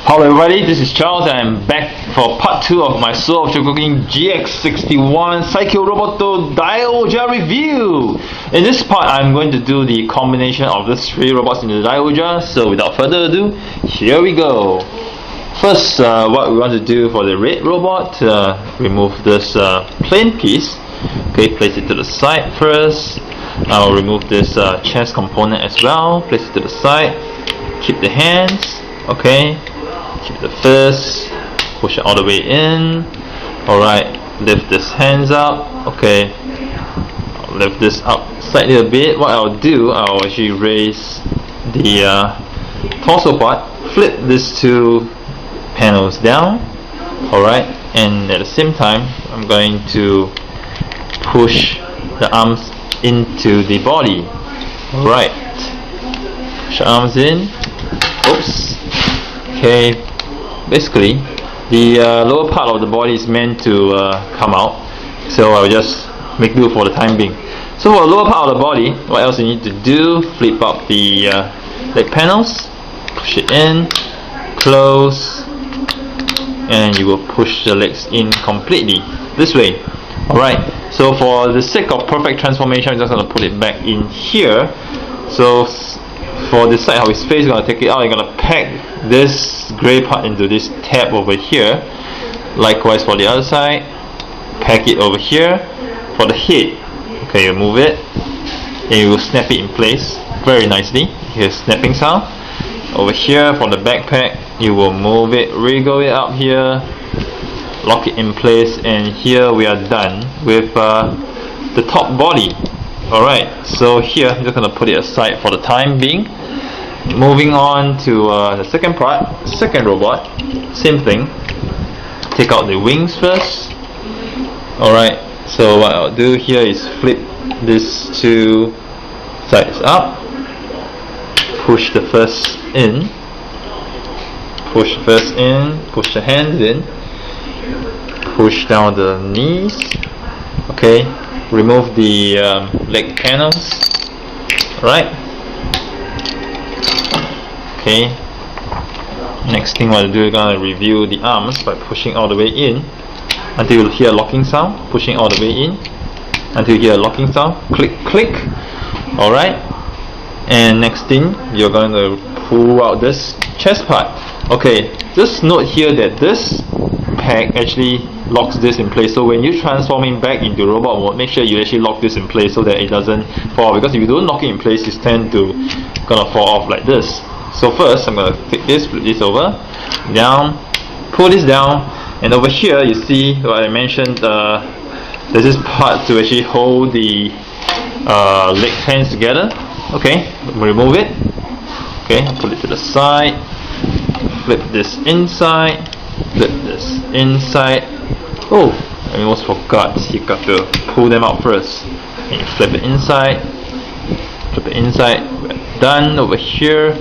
Hello everybody, this is Charles and I'm back for part 2 of my Soul of Chogokin GX-61 Psycho Roboto Daiohja review. In this part, I'm going to do the combination of these 3 robots in the Daiohja, so without further ado, here we go. First, what we want to do for the red robot, remove this plain piece. Okay, place it to the side first. I'll remove this chest component as well, place it to the side. Keep the hands, okay. Keep the fist, push it all the way in. Alright, lift this hands up. Okay, I'll lift this up slightly a bit. What I'll do, I'll actually raise the torso part, flip these 2 panels down. Alright, and at the same time, I'm going to push the arms into the body. Alright, push the arms in. Oops. Okay. Basically, the lower part of the body is meant to come out, so I'll just make do for the time being. So for the lower part of the body, what else you need to do? Flip up the leg panels, push it in, close, and you will push the legs in completely this way. Alright, so for the sake of perfect transformation, I'm just going to put it back in here. So for this side, how his face is going to take it out, you're going to pack this grey part into this tab over here. Likewise for the other side, pack it over here. For the head, okay, you move it and you will snap it in place very nicely. Here's snapping sound. Over here for the backpack, you will move it, wriggle it up here, lock it in place, and here we are done with the top body. Alright, so here I'm just going to put it aside for the time being. Moving on to the second part, second robot, same thing. Take out the wings first. Alright, so what I'll do here is flip these 2 sides up, push the first in, push the first in, push the hands in, push down the knees. Okay, remove the leg panels. Alright. Okay. Next thing what to do, we're gonna review the arms by pushing all the way in until you hear a locking sound. Pushing all the way in until you hear a locking sound. Click, click. Alright. And next thing, you're going to pull out this chest part. Okay. Just note here that this peg actually locks this in place, so when you're transforming back into robot mode, make sure you actually lock this in place so that it doesn't fall, because if you don't lock it in place, it tends to gonna fall off like this. So first I'm gonna take this, flip this over, down, pull this down, and over here you see what I mentioned, there's this part to actually hold the leg hands together. Okay, remove it. Okay, put it to the side, flip this inside, flip this inside. Oh, I almost forgot, you got to pull them out first. And you flip it inside, flip it inside. We're done. Over here,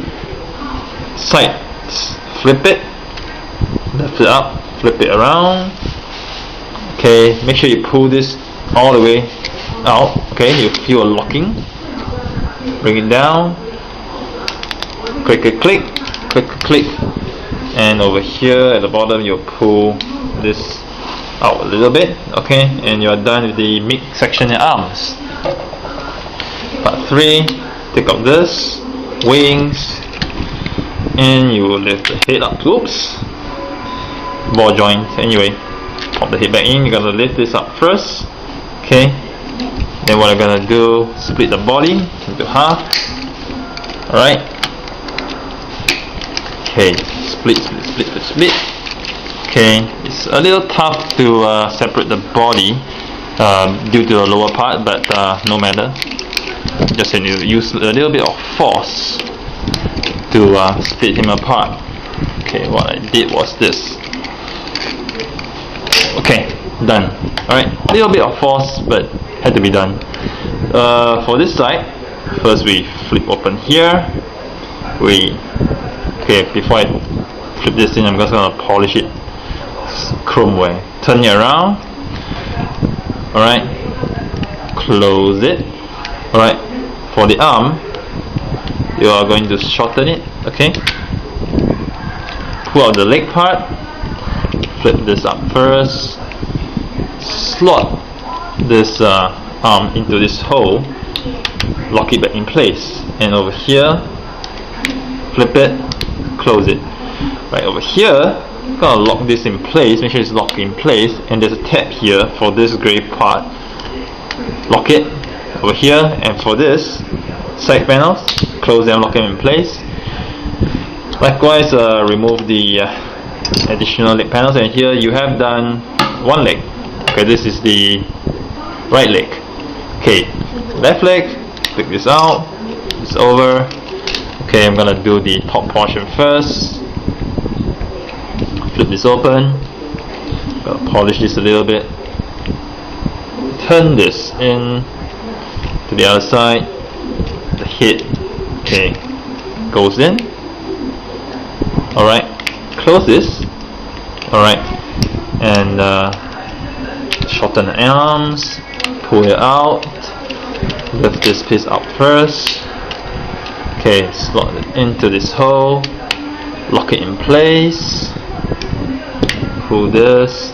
side, flip it, lift it up, flip it around. Okay, make sure you pull this all the way out. Okay, you feel a locking. Bring it down, click, click, click, click, click. And over here at the bottom, you'll pull this out a little bit, okay, and you're done with the mid section and arms. Part 3, take out this, wings, and you will lift the head up. Oops, ball joint. Anyway, pop the head back in. You're gonna lift this up first, okay. Then what I'm gonna do, split the body into half. Alright. Okay, split, split, split, split, split. Okay, it's a little tough to separate the body due to the lower part, but no matter. Just need to use a little bit of force to split him apart. Okay, what I did was this. Okay, done. Alright, a little bit of force, but had to be done. For this side, first we flip open here. Okay, before I flip this in, I'm just gonna polish it chrome way. Turn it around. Alright, close it. Alright, for the arm, you are going to shorten it. Okay, pull out the leg part, flip this up first, slot this arm into this hole, lock it back in place, and over here flip it, close it. Right over here, gonna lock this in place, make sure it's locked in place, and there's a tab here for this grey part. Lock it over here, and for this side panels, close them, lock them in place. Likewise, remove the additional leg panels, and here you have done one leg. Okay, this is the right leg. Okay, left leg, take this out, it's over. Okay, I'm gonna do the top portion first. Flip this open, gonna polish this a little bit, turn this in to the other side, the head, okay, goes in. Alright, close this. Alright, and shorten the arms, pull it out, lift this piece out first. Okay, slot it into this hole, lock it in place, pull this,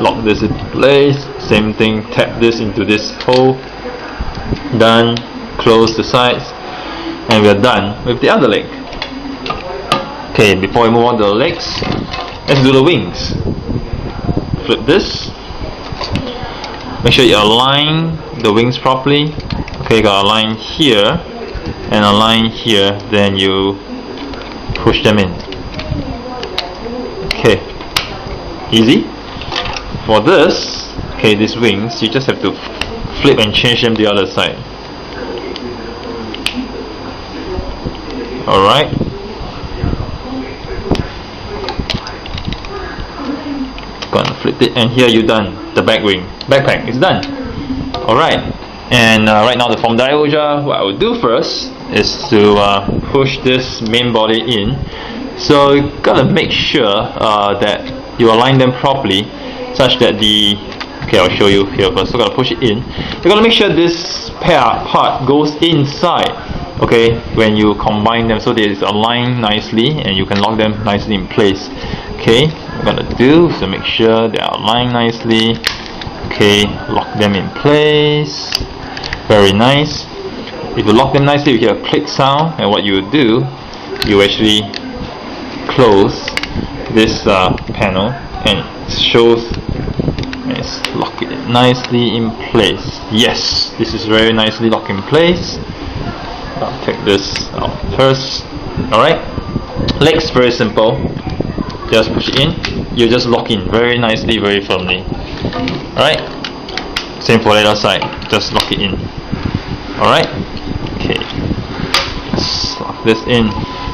lock this in place, same thing, tap this into this hole, done, close the sides, and we are done with the other leg. Okay, before we move on to the legs, let's do the wings. Flip this, make sure you align the wings properly. Okay, you got a line here and a line here, then you push them in. Okay, easy. For this, okay, these wings, you just have to flip and change them the other side. Alright, gonna flip it, and here you're done. The backpack is done. Alright, and right now from Daiohja, what I will do first is to push this main body in. So you gotta make sure that you align them properly, such that the, okay, I'll show you here first. So gotta push it in. You gotta make sure this part goes inside. Okay, when you combine them, so that it's aligned nicely and you can lock them nicely in place. Okay, what I'm gonna do is to make sure they are aligned nicely. Okay, lock them in place. Very nice. If you lock them nicely, you hear a click sound, and what you would do, you actually close this panel, and it shows, let's lock it nicely in place. Yes, this is very nicely locked in place. I'll take this out first. Alright, legs, very simple. Just push it in, you just lock in very nicely, very firmly. Alright, same for the other side, just lock it in. Alright, okay, let's lock this in.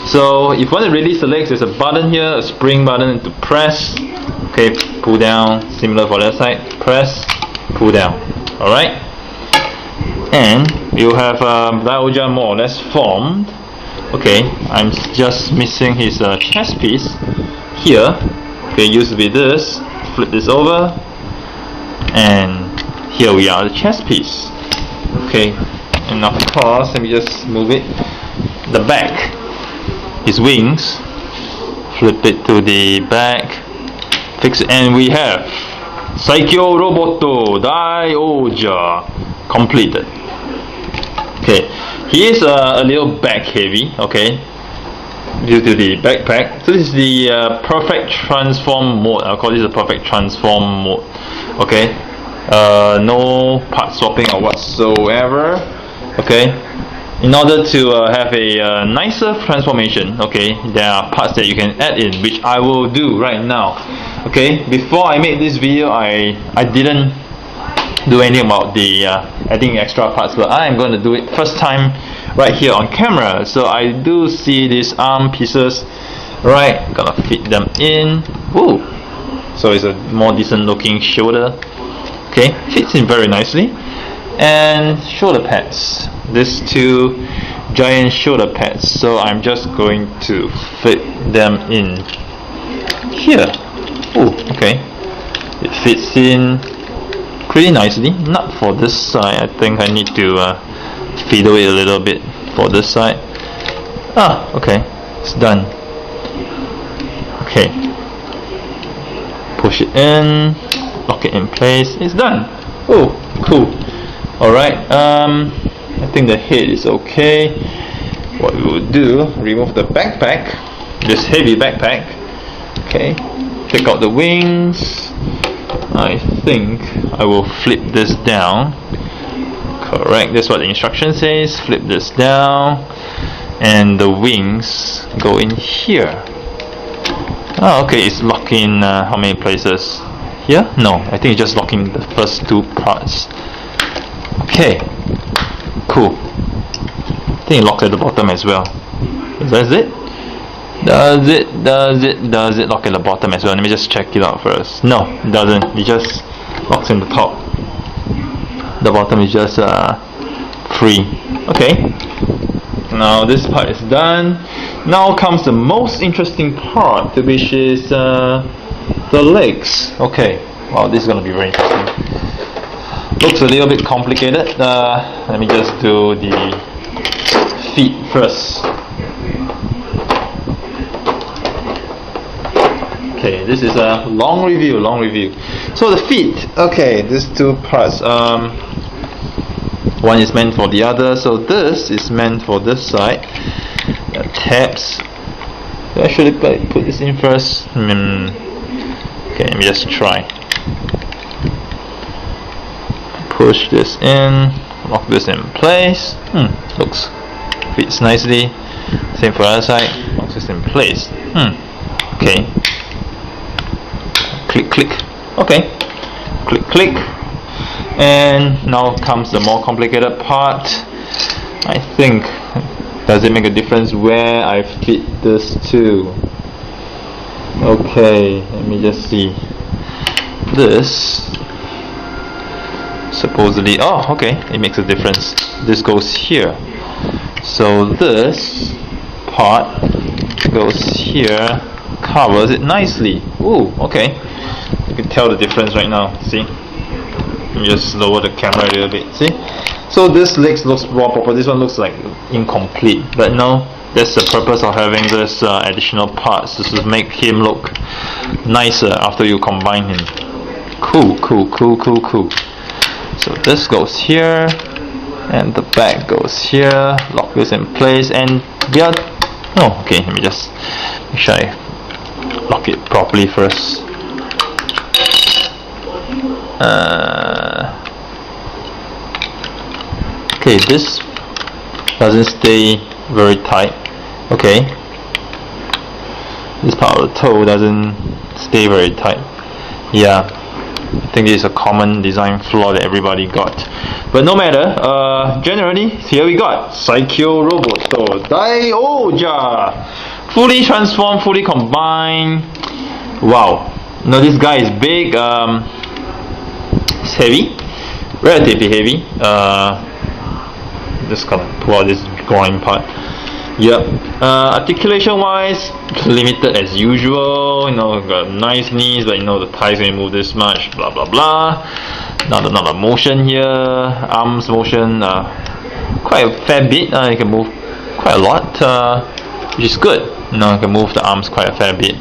So if you want to release the legs, there's a button here, a spring button to press. Okay, pull down, similar for the other side, press, pull down. Alright, and you have Daiohja more or less formed. Okay, I'm just missing his chest piece here. Okay, used to be this, flip this over, and here we are, the chest piece. Okay, and of course, let me just move it, the back, his wings, flip it to the back, fix it, and we have Saikyo Roboto Daiohja completed. Okay, he is a little back heavy, okay, due to the backpack. So this is the perfect transform mode. I'll call this a perfect transform mode. Okay, no part swapping or whatsoever. Okay, in order to have a nicer transformation, okay, there are parts that you can add in, which I will do right now. Okay, before I made this video, I didn't do anything about the adding extra parts, but I am going to do it first time right here on camera. So I do see these arm pieces, right, gonna fit them in. Ooh, so it's a more decent looking shoulder. Okay, fits in very nicely. And shoulder pads, these two giant shoulder pads, so I'm just going to fit them in here. Ooh, okay, it fits in pretty nicely. Not for this side, I think I need to fiddle it a little bit for this side. Ah, okay, it's done. Okay, push it in, lock it in place. It's done. Oh, cool. Alright, I think the head is okay. What we will do, remove the backpack, this heavy backpack. Okay, take out the wings. I think I will flip this down. Correct, that's what the instruction says. Flip this down, and the wings go in here. Oh, okay, it's locking how many places? Here? No, I think it's just locking the first two parts. Okay, cool. I think it locks at the bottom as well. Does it? Does it lock at the bottom as well? Let me just check it out first. No, it doesn't. It just locks in the top. The bottom is just free. Okay. Now this part is done. Now comes the most interesting part, which is the legs. Okay. Wow, this is gonna be very interesting. Looks a little bit complicated. Let me just do the feet first. Okay, this is a long review. So the feet, okay, these two parts, one is meant for the other, so this is meant for this side. The tabs, I should put this in first. Okay, let me just try. Push this in, lock this in place. Looks, fits nicely. Same for the other side, locks this in place. Okay. Click. Okay. Click. And now comes the more complicated part. I think, does it make a difference where I fit this to? Okay, let me just see. This supposedly, oh, okay, it makes a difference. This goes here. So this part goes here, covers it nicely. Ooh, okay. You can tell the difference right now. See? Let me just lower the camera a little bit. See? So this legs looks more proper. This one looks like incomplete. But no, that's the purpose of having this additional parts. This will make him look nicer after you combine him. Cool. So this goes here, and the back goes here. Lock this in place, and we are. Oh, okay. Let me just make sure I lock it properly first. Okay, this doesn't stay very tight. Okay, this part of the toe doesn't stay very tight. Yeah, I think this is a common design flaw that everybody got. But no matter, generally, here we got Psycho Roboto Daiohja, fully transformed, fully combined. Wow, now this guy is big. It's heavy, relatively heavy. Just gonna pull out this groin part. Yep. Articulation wise, limited as usual. You know, got nice knees, but you know the thighs can move this much. Blah blah blah. Not a motion here. Arms motion, quite a fair bit. You can move quite a lot, which is good. You know, you can move the arms quite a fair bit.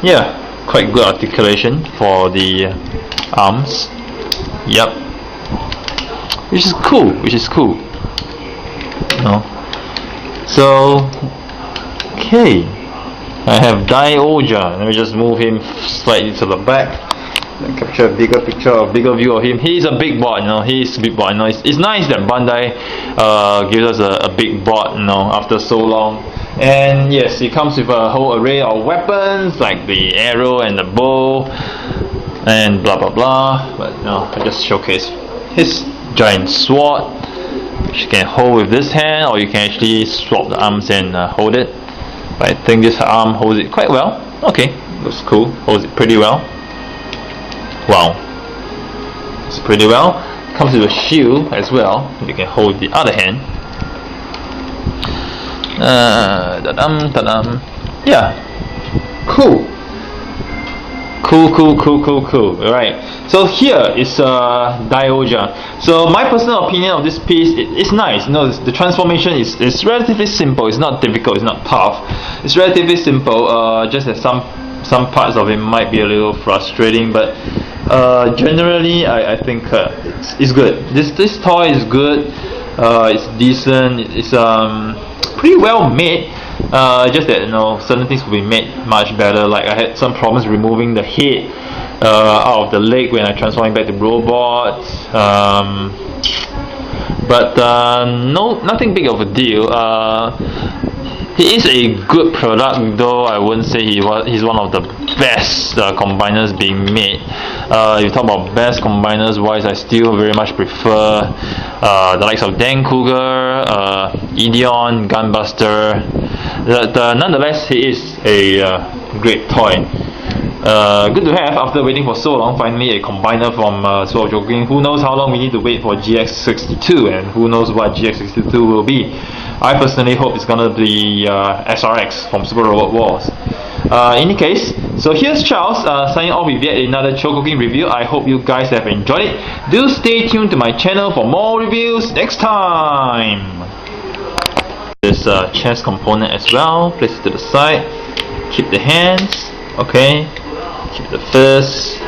Yeah, quite good articulation for the arms. Yep. Which is cool. No. So, okay, I have Daiohja. Let me just move him slightly to the back. Capture a bigger picture, a bigger view of him. He's a big bot, you know. He's a big bot. You know, it's nice that Bandai gives us a big bot, you know, after so long. And yes, it comes with a whole array of weapons like the arrow and the bow and blah blah blah. But no, I just showcase his giant sword, which you can hold with this hand, or you can actually swap the arms and hold it. But I think this arm holds it quite well. Okay, looks cool. Holds it pretty well. Wow, it's pretty well. Comes with a shield as well. You can hold the other hand. Yeah, cool. Alright, so here is Daiohja. So my personal opinion of this piece, it's nice. You know, the transformation is relatively simple. It's not difficult. It's not tough. It's relatively simple. Just has some some parts of it might be a little frustrating, but generally I think it's good. This toy is good. It's decent. It's pretty well made. Just that certain things will be made much better. Like I had some problems removing the head out of the leg when I transformed back to robot. But nothing big of a deal. He is a good product, though I wouldn't say he's one of the best combiners being made. If you talk about best combiners wise, I still very much prefer the likes of Dan Cougar, Ideon, Gunbuster. Nonetheless, he is a great toy. Good to have after waiting for so long. Finally, a combiner from School of Chogokin. Who knows how long we need to wait for GX-62, and who knows what GX-62 will be. I personally hope it's gonna be SRX from Super Robot Wars. In any case, so here's Charles signing off with yet another Chogokin review. I hope you guys have enjoyed it. Do stay tuned to my channel for more reviews next time. This chest component as well. Place it to the side. Keep the hands. Okay. Keep the fist.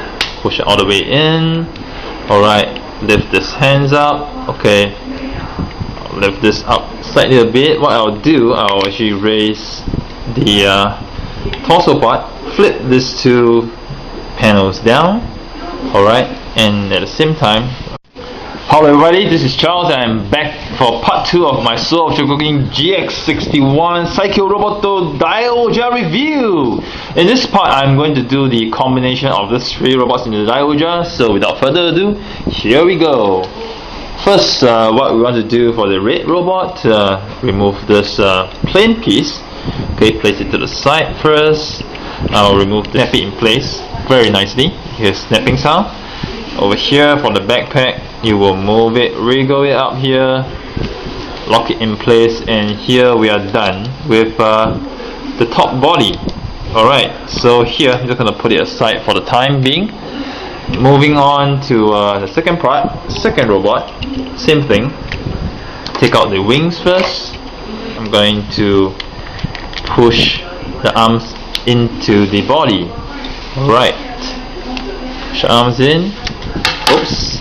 Push it all the way in. Alright. Lift this hands up. Okay. Lift this up slightly a bit. What I'll do, I'll actually raise the torso part, flip these two panels down, alright, and at the same time, hello everybody, this is Charles and I'm back for part 2 of my Soul of Chogokin GX-61 Psycho Roboto Daiohja review. In this part, I'm going to do the combination of the 3 robots in the Daiohja, so without further ado, here we go. First, what we want to do for the red robot, remove this plain piece. Okay, place it to the side first. I'll remove the snap it in place very nicely. Here's snapping sound. Over here for the backpack, you will move it, wriggle it up here, lock it in place, and here we are done with the top body. Alright, so here I'm just going to put it aside for the time being. Moving on to the second part, second robot, same thing. Take out the wings first. I'm going to push the arms into the body. Alright, push the arms in. Oops.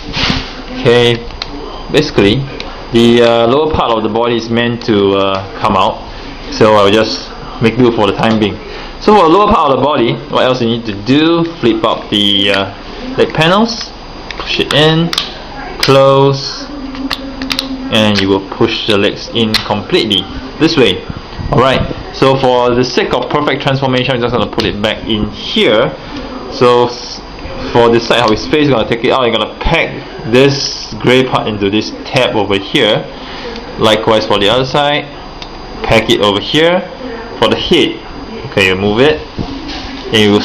Okay, basically the lower part of the body is meant to come out, so I'll just make do for the time being. So for the lower part of the body, what else you need to do? Flip up the leg panels, push it in, close, and you will push the legs in completely this way. Alright, so for the sake of perfect transformation, I'm just going to put it back in here. So for this side of his face, you're going to take it out, you're going to pack this grey part into this tab over here. Likewise for the other side, pack it over here. For the head, okay, you move it, and you will